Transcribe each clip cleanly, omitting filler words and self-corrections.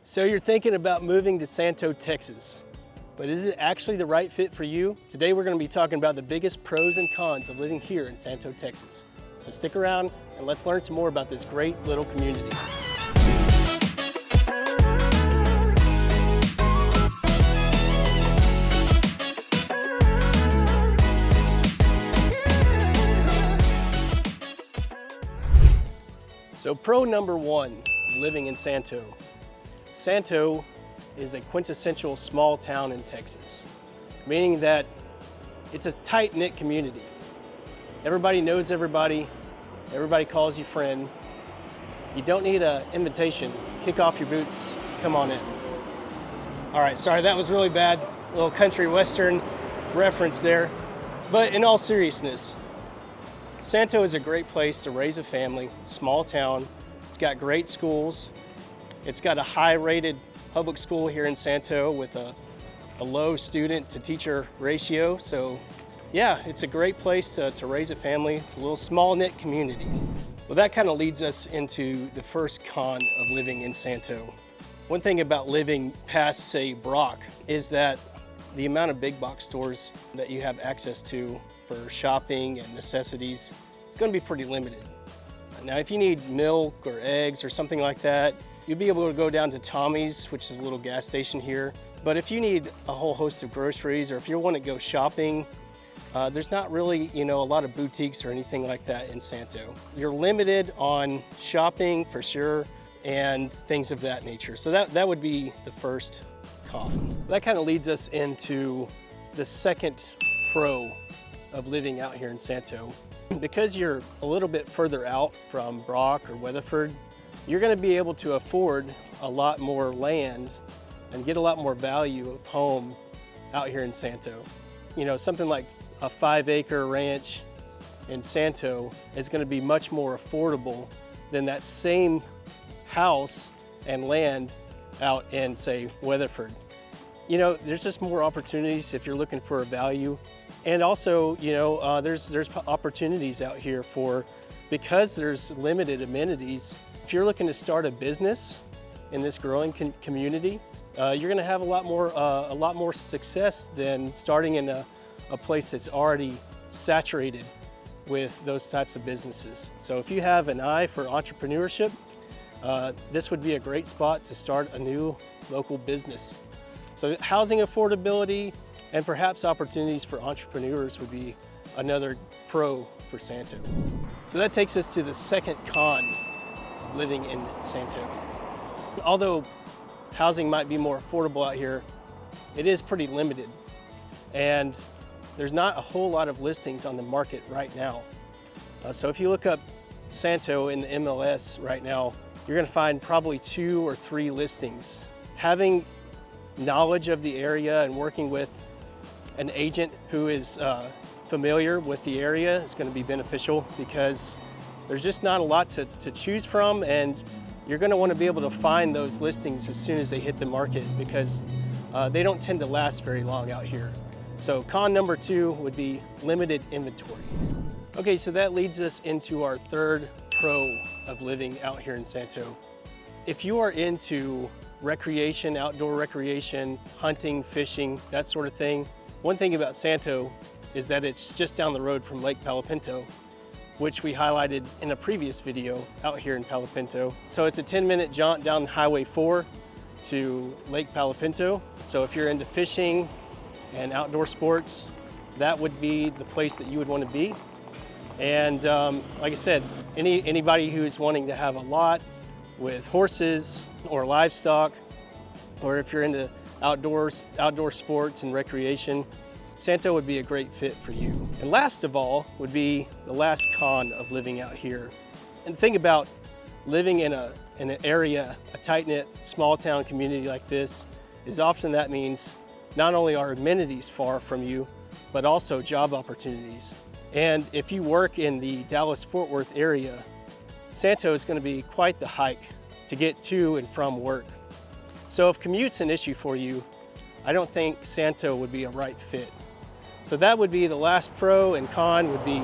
So you're thinking about moving to Santo, Texas, but is it actually the right fit for you? Today we're going to be talking about the biggest pros and cons of living here in Santo, Texas. So stick around and let's learn some more about this great little community. So pro number one, living in Santo. Santo is a quintessential small town in Texas, meaning that it's a tight-knit community. Everybody knows everybody, everybody calls you friend. You don't need an invitation. Kick off your boots, come on in. All right, sorry, that was really bad. A little country western reference there. But in all seriousness, Santo is a great place to raise a family, small town. It's got great schools. It's got a high-rated public school here in Santo with a low student to teacher ratio. So yeah, it's a great place to raise a family. It's a little small-knit community. Well, that kind of leads us into the first con of living in Santo. One thing about living past, say, Brock, is that the amount of big box stores that you have access to for shopping and necessities is going to be pretty limited. Now, if you need milk or eggs or something like that, you'll be able to go down to Tommy's, which is a little gas station here. But if you need a whole host of groceries, or if you want to go shopping, there's not really, a lot of boutiques or anything like that in Santo. You're limited on shopping for sure, and things of that nature. So that would be the first con. That kind of leads us into the second pro of living out here in Santo. Because you're a little bit further out from Brock or Weatherford, you're going to be able to afford a lot more land and get a lot more value of home out here in Santo. Something like a 5-acre ranch in Santo is going to be much more affordable than that same house and land out in, say, Weatherford. There's just more opportunities if you're looking for a value. And also, there's opportunities out here because there's limited amenities. If you're looking to start a business in this growing community, you're going to have a lot more success than starting in a place that's already saturated with those types of businesses. So if you have an eye for entrepreneurship, this would be a great spot to start a new local business. So housing affordability and perhaps opportunities for entrepreneurs would be another pro for Santo. So that takes us to the second con of living in Santo. Although housing might be more affordable out here, it is pretty limited. And there's not a whole lot of listings on the market right now. So if you look up Santo in the MLS right now, you're gonna find probably 2 or 3 listings. Having knowledge of the area and working with an agent who is familiar with the area is going to be beneficial, because there's just not a lot to choose from, and you're going to want to be able to find those listings as soon as they hit the market, because they don't tend to last very long out here. So con number 2 would be limited inventory. Okay, so that leads us into our third pro of living out here in Santo. If you are into recreation, outdoor recreation, hunting, fishing, that sort of thing, one thing about Santo is that it's just down the road from Lake Palo Pinto, which we highlighted in a previous video out here in Palo Pinto. So it's a 10-minute jaunt down Highway 4 to Lake Palo Pinto. So if you're into fishing and outdoor sports, that would be the place that you would want to be. And like I said, anybody who's wanting to have a lot with horses or livestock, or if you're into outdoor sports and recreation, Santo would be a great fit for you. And last of all would be the last con of living out here. And the thing about living in an area, a tight-knit small town community like this, is often that means not only are amenities far from you, but also job opportunities. And if you work in the Dallas-Fort Worth area, Santo is going to be quite the hike to get to and from work. So if commute's an issue for you, I don't think Santo would be a right fit. So that would be the last pro, and con would be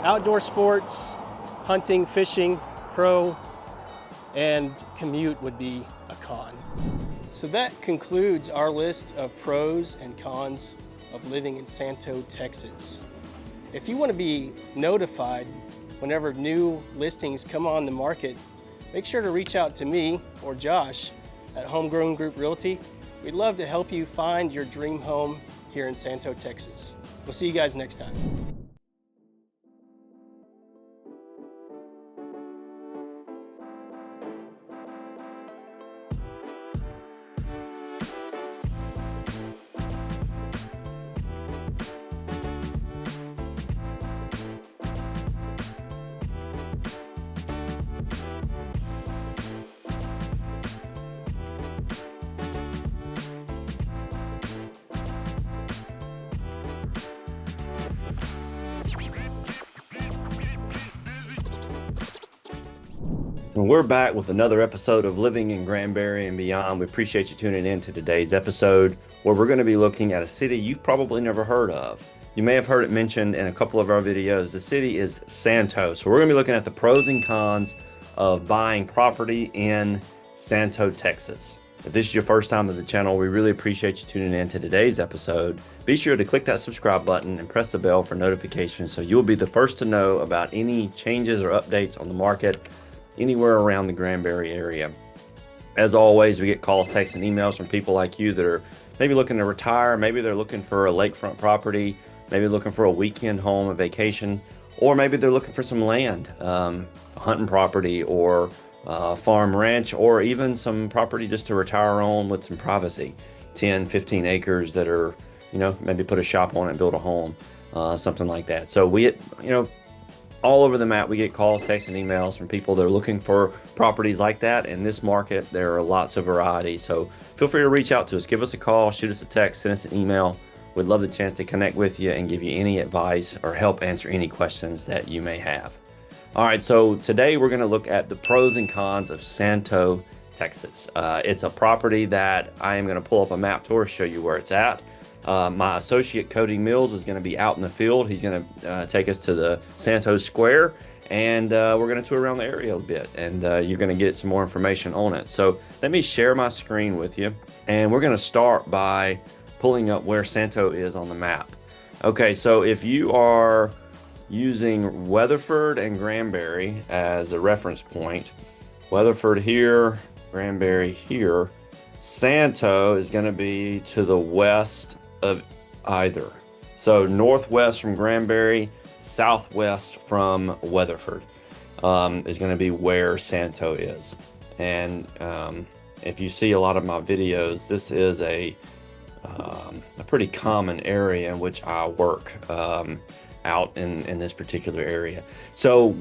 outdoor sports, hunting, fishing, pro, and Commute would be a con. So that concludes our list of pros and cons of living in Santo, Texas. If you want to be notified whenever new listings come on the market, make sure to reach out to me or Josh at Homegrown Group Realty. We'd love to help you find your dream home here in Santo, Texas. We'll see you guys next time. And we're back with another episode of Living in Granbury and Beyond. We appreciate you tuning in to today's episode, where we're going to be looking at a city you've probably never heard of. You may have heard it mentioned in a couple of our videos. The city is Santo. So we're going to be looking at the pros and cons of buying property in Santo, Texas. If this is your first time to the channel, we really appreciate you tuning in to today's episode. Be sure to click that subscribe button and press the bell for notifications so you'll be the first to know about any changes or updates on the market anywhere around the Granbury area. As always, we get calls, texts, and emails from people like you that are maybe looking to retire, maybe they're looking for a lakefront property, maybe looking for a weekend home, a vacation, or maybe they're looking for some land, a hunting property or farm ranch, or even some property just to retire on with some privacy, 10, 15 acres that are, maybe put a shop on it and build a home, something like that. So we get, all over the map, we get calls, texts, and emails from people that are looking for properties like that. In this market, there are lots of variety. So feel free to reach out to us. Give us a call, shoot us a text, send us an email. We'd love the chance to connect with you and give you any advice or help answer any questions that you may have. All right, so today we're going to look at the pros and cons of Santo, Texas. It's a property that I am going to pull up a map tour, show you where it's at. My associate Cody Mills is going to be out in the field. He's going to take us to the Santo Square, and we're going to tour around the area a bit, and you're going to get some more information on it. So let me share my screen with you, and we're going to start by pulling up where Santo is on the map. Okay, so if you are using Weatherford and Granbury as a reference point, Weatherford here, Granbury here, Santo is going to be to the west of either. So northwest from Granbury, southwest from Weatherford is going to be where Santo is. And if you see a lot of my videos, this is a pretty common area in which I work out in this particular area. So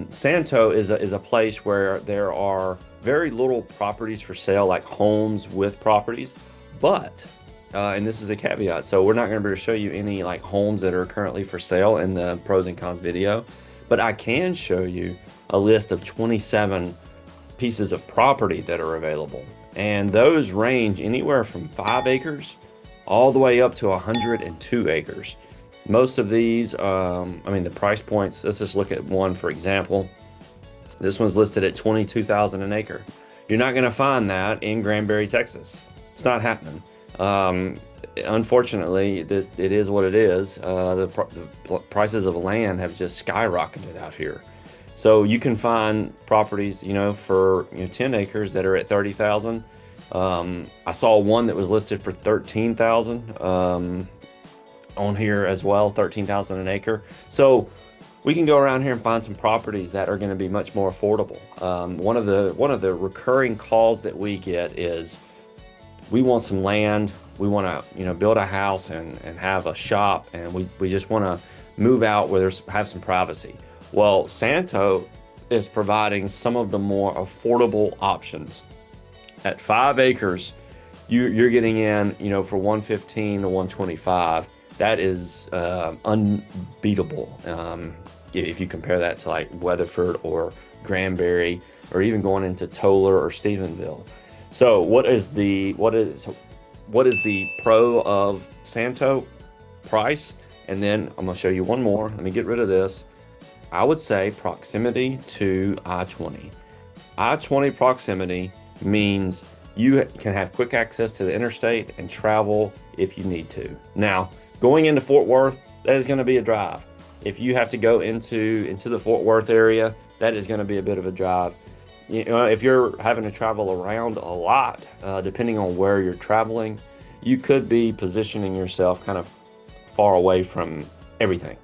Santo is a place where there are very little properties for sale, like homes with properties, but and this is a caveat, so we're not going to be able to show you any like homes that are currently for sale in the pros and cons video, but I can show you a list of 27 pieces of property that are available, and those range anywhere from 5 acres all the way up to 102 acres. Most of these, the price points, let's just look at one for example. This one's listed at $22,000 an acre. You're not going to find that in Granbury, Texas. It's not happening. Unfortunately, it is what it is. The prices of land have just skyrocketed out here. So you can find properties, for 10 acres that are at $30,000. I saw one that was listed for $13,000 on here as well, $13,000 an acre. So we can go around here and find some properties that are going to be much more affordable. One of the recurring calls that we get is, we want some land, we want to build a house and have a shop, and we just want to move out where have some privacy. Well, Santo is providing some of the more affordable options. At 5 acres, you're getting in, for $115 to $125. That is unbeatable. If you compare that to like Weatherford or Granbury, or even going into Toller or Stephenville. So what is the pro of Santo? Price. And then I'm gonna show you one more. Let me get rid of this. I would say proximity to I-20. I-20 proximity means you can have quick access to the interstate and travel if you need to. Now, going into Fort Worth, that is going to be a drive. If you have to go into the Fort Worth area, that is going to be a bit of a drive. You know, if you're having to travel around a lot, depending on where you're traveling, you could be positioning yourself kind of far away from everything.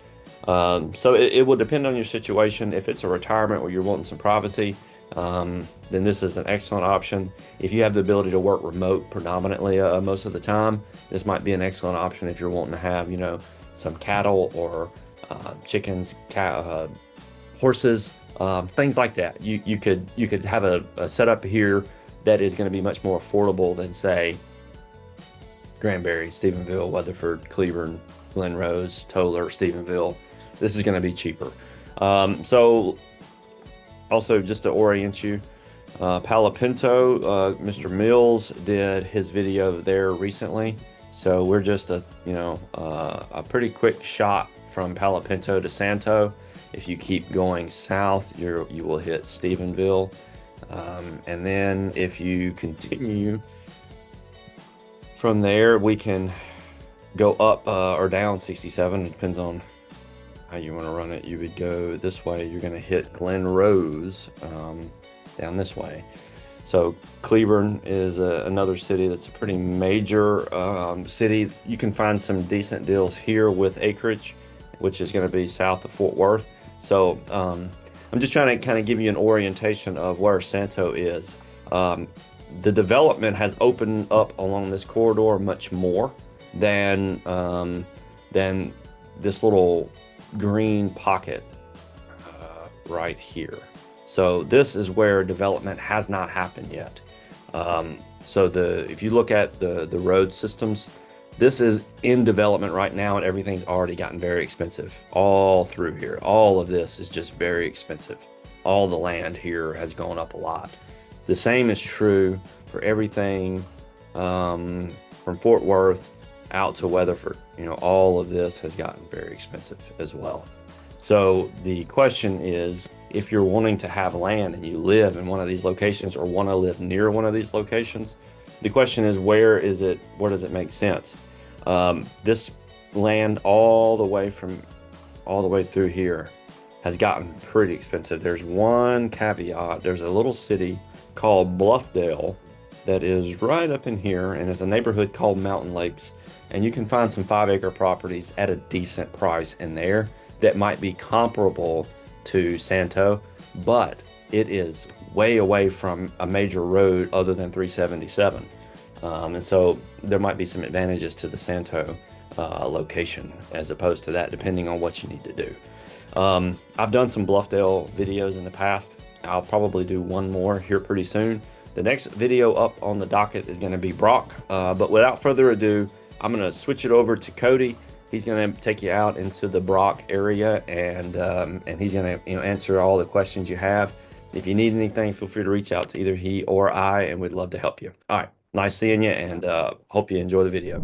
So it will depend on your situation. If it's a retirement where you're wanting some privacy, then this is an excellent option. If you have the ability to work remote predominantly most of the time, this might be an excellent option if you're wanting to have, you know, some cattle or chickens, horses, things like that. You could have a setup here that is going to be much more affordable than, say, Granbury, Stephenville, Weatherford, Cleburne, Glen Rose, Toller, Stephenville. This is going to be cheaper. So also, just to orient you, Palo Pinto, Mr. Mills did his video there recently. So we're just a pretty quick shot from Palo Pinto to Santo. If you keep going south, you will hit Stephenville. And then if you continue from there, we can go up or down 67. It depends on how you want to run it. You would go this way. You're going to hit Glen Rose down this way. So Cleburne is another city that's a pretty major city. You can find some decent deals here with acreage, which is going to be south of Fort Worth. So I'm just trying to kind of give you an orientation of where Santo is. The development has opened up along this corridor much more than this little green pocket right here. So this is where development has not happened yet. So if you look at the road systems, this is in development right now, and everything's already gotten very expensive all through here. All of this is just very expensive. All the land here has gone up a lot. The same is true for everything from Fort Worth out to Weatherford. You know, all of this has gotten very expensive as well. So the question is, if you're wanting to have land and you live in one of these locations or want to live near one of these locations, the question is, where does it make sense? This land all the way through here has gotten pretty expensive. There's one caveat. There's a little city called Bluffdale that is right up in here, and it's a neighborhood called Mountain Lakes, and you can find some 5-acre properties at a decent price in there that might be comparable to Santo, but it is way away from a major road other than 377. And so there might be some advantages to the Santo location as opposed to that, depending on what you need to do. I've done some Bluffdale videos in the past. I'll probably do one more here pretty soon. The next video up on the docket is going to be Brock. But without further ado, I'm going to switch it over to Cody. He's going to take you out into the Brock area, and he's going to answer all the questions you have. If you need anything, feel free to reach out to either he or I, and we'd love to help you. All right, nice seeing you, and hope you enjoy the video.